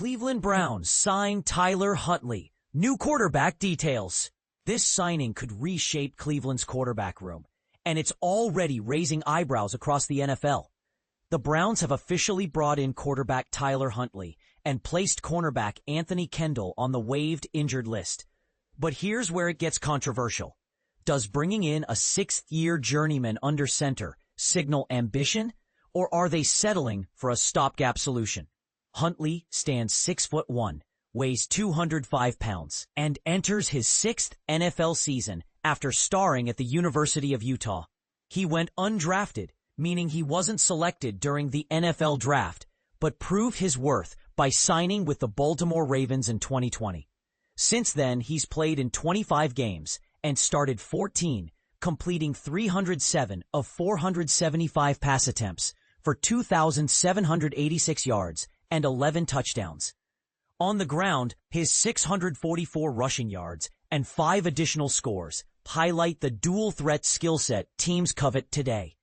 Cleveland Browns sign Tyler Huntley. New quarterback details. This signing could reshape Cleveland's quarterback room, and it's already raising eyebrows across the NFL. The Browns have officially brought in quarterback Tyler Huntley and placed cornerback Anthony Kendall on the waived injured list. But here's where it gets controversial. Does bringing in a sixth-year journeyman under center signal ambition, or are they settling for a stopgap solution? Huntley stands 6'1", weighs 205 pounds, and enters his sixth NFL season after starring at the University of Utah. He went undrafted, meaning he wasn't selected during the NFL draft, but proved his worth by signing with the Baltimore Ravens in 2020. Since then, he's played in 25 games and started 14, completing 307 of 475 pass attempts for 2,786 yards and 11 touchdowns. On the ground, his 644 rushing yards and 5 additional scores highlight the dual-threat skill set teams covet today.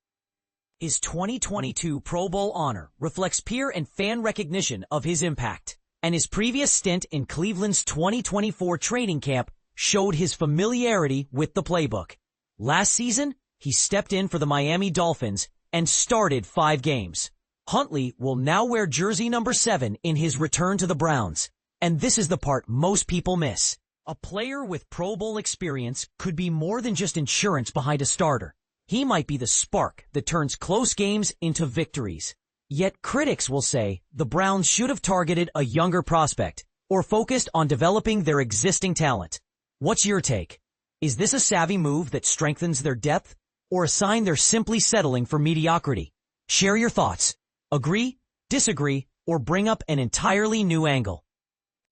His 2022 Pro Bowl honor reflects peer and fan recognition of his impact, and his previous stint in Cleveland's 2024 training camp showed his familiarity with the playbook. Last season, he stepped in for the Miami Dolphins and started 5 games. Huntley will now wear jersey number 7 in his return to the Browns, and this is the part most people miss. A player with Pro Bowl experience could be more than just insurance behind a starter. He might be the spark that turns close games into victories. Yet critics will say the Browns should have targeted a younger prospect or focused on developing their existing talent. What's your take? Is this a savvy move that strengthens their depth, or a sign they're simply settling for mediocrity? Share your thoughts. Agree, disagree, or bring up an entirely new angle.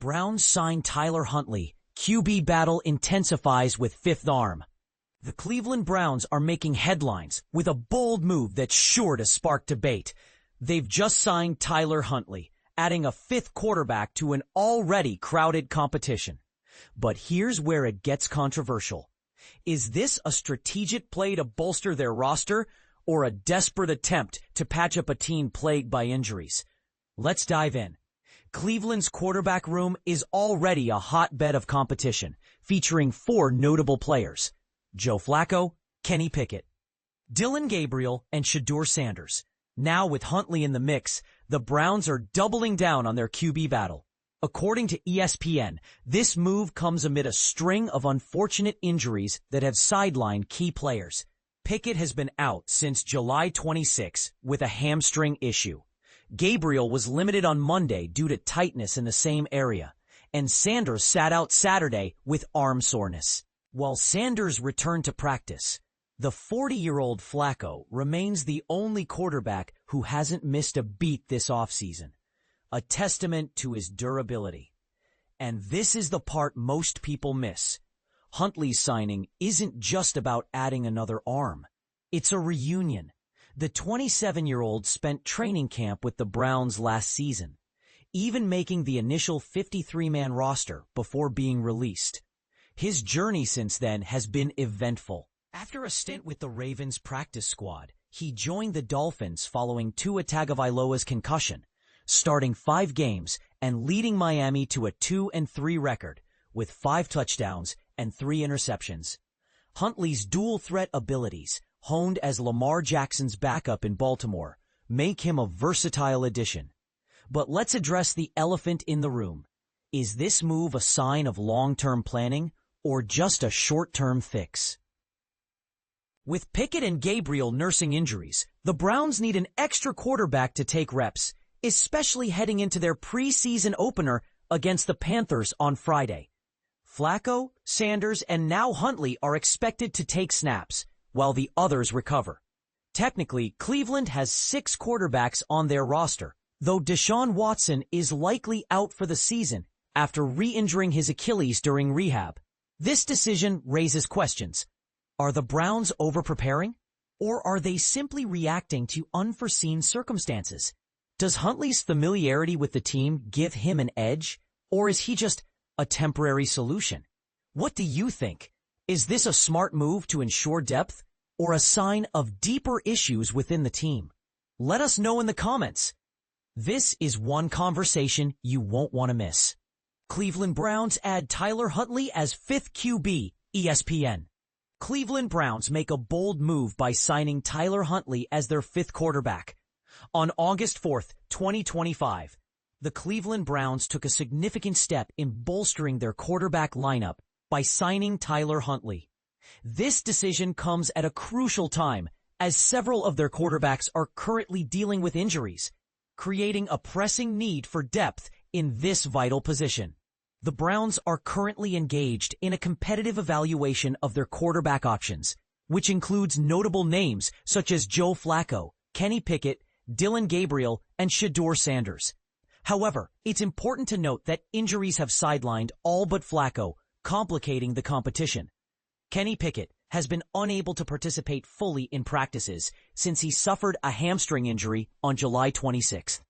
Browns sign Tyler Huntley. QB battle intensifies with fifth arm. The Cleveland Browns are making headlines with a bold move that's sure to spark debate. They've just signed Tyler Huntley, adding a fifth quarterback to an already crowded competition. But here's where it gets controversial. Is this a strategic play to bolster their roster, or a desperate attempt to patch up a team plagued by injuries? Let's dive in. Cleveland's quarterback room is already a hotbed of competition, featuring 4 notable players: Joe Flacco, Kenny Pickett, Dillon Gabriel, and Shedeur Sanders. Now with Huntley in the mix, the Browns are doubling down on their QB battle. According to ESPN, this move comes amid a string of unfortunate injuries that have sidelined key players. Pickett has been out since July 26 with a hamstring issue. Gabriel was limited on Monday due to tightness in the same area, and Sanders sat out Saturday with arm soreness. While Sanders returned to practice, the 40-year-old Flacco remains the only quarterback who hasn't missed a beat this offseason, a testament to his durability. And this is the part most people miss. Huntley's signing isn't just about adding another arm. It's a reunion. The 27-year-old spent training camp with the Browns last season, even making the initial 53-man roster before being released. His journey since then has been eventful. After a stint with the Ravens practice squad, he joined the Dolphins following Tua Tagovailoa's concussion, starting 5 games and leading Miami to a 2-3 record with 5 touchdowns and 3 interceptions. Huntley's dual-threat abilities, honed as Lamar Jackson's backup in Baltimore, make him a versatile addition. But let's address the elephant in the room. Is this move a sign of long-term planning, or just a short-term fix? With Pickett and Gabriel nursing injuries, the Browns need an extra quarterback to take reps, especially heading into their preseason opener against the Panthers on Friday. Flacco, Sanders, and now Huntley are expected to take snaps, while the others recover. Technically, Cleveland has 6 quarterbacks on their roster, though Deshaun Watson is likely out for the season after re-injuring his Achilles during rehab. This decision raises questions. Are the Browns over-preparing, or are they simply reacting to unforeseen circumstances? Does Huntley's familiarity with the team give him an edge, or is he just a temporary solution? What do you think? Is this a smart move to ensure depth, or a sign of deeper issues within the team? Let us know in the comments. This is one conversation you won't want to miss. Cleveland Browns add Tyler Huntley as fifth QB, ESPN. Cleveland Browns make a bold move by signing Tyler Huntley as their fifth quarterback. On August 4th, 2025, the Cleveland Browns took a significant step in bolstering their quarterback lineup by signing Tyler Huntley. This decision comes at a crucial time as several of their quarterbacks are currently dealing with injuries, creating a pressing need for depth in this vital position. The Browns are currently engaged in a competitive evaluation of their quarterback options, which includes notable names such as Joe Flacco, Kenny Pickett, Dillon Gabriel, and Shedeur Sanders. However, it's important to note that injuries have sidelined all but Flacco, complicating the competition. Kenny Pickett has been unable to participate fully in practices since he suffered a hamstring injury on July 26th.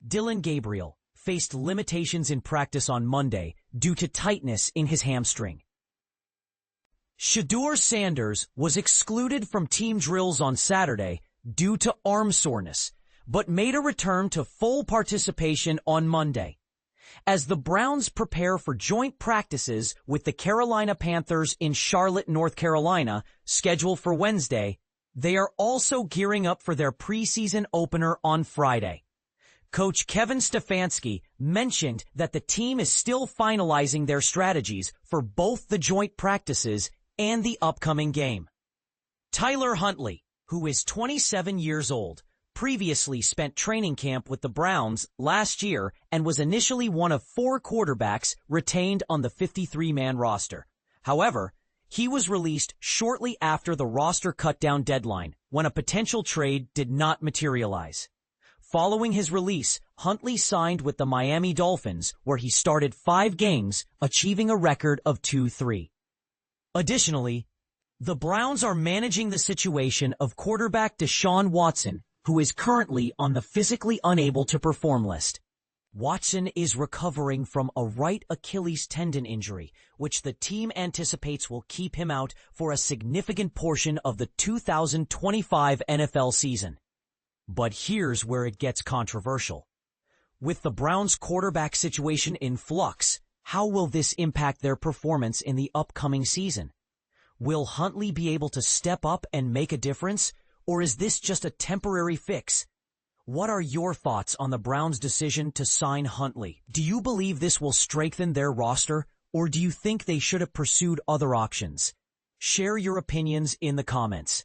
Dillon Gabriel faced limitations in practice on Monday due to tightness in his hamstring. Shedeur Sanders was excluded from team drills on Saturday due to arm soreness, but made a return to full participation on Monday. As the Browns prepare for joint practices with the Carolina Panthers in Charlotte, North Carolina, scheduled for Wednesday, they are also gearing up for their preseason opener on Friday. Coach Kevin Stefanski mentioned that the team is still finalizing their strategies for both the joint practices and the upcoming game. Tyler Huntley, who is 27 years old, previously spent training camp with the Browns last year and was initially one of 4 quarterbacks retained on the 53-man roster. However, he was released shortly after the roster cut-down deadline when a potential trade did not materialize. Following his release, Huntley signed with the Miami Dolphins, where he started 5 games, achieving a record of 2-3. Additionally, the Browns are managing the situation of quarterback Deshaun Watson, who is currently on the physically unable to perform list. Watson is recovering from a right Achilles tendon injury, which the team anticipates will keep him out for a significant portion of the 2025 NFL season. But here's where it gets controversial. With the Browns' quarterback situation in flux, how will this impact their performance in the upcoming season? Will Huntley be able to step up and make a difference, or is this just a temporary fix? What are your thoughts on the Browns' decision to sign Huntley? Do you believe this will strengthen their roster, or do you think they should have pursued other options? Share your opinions in the comments.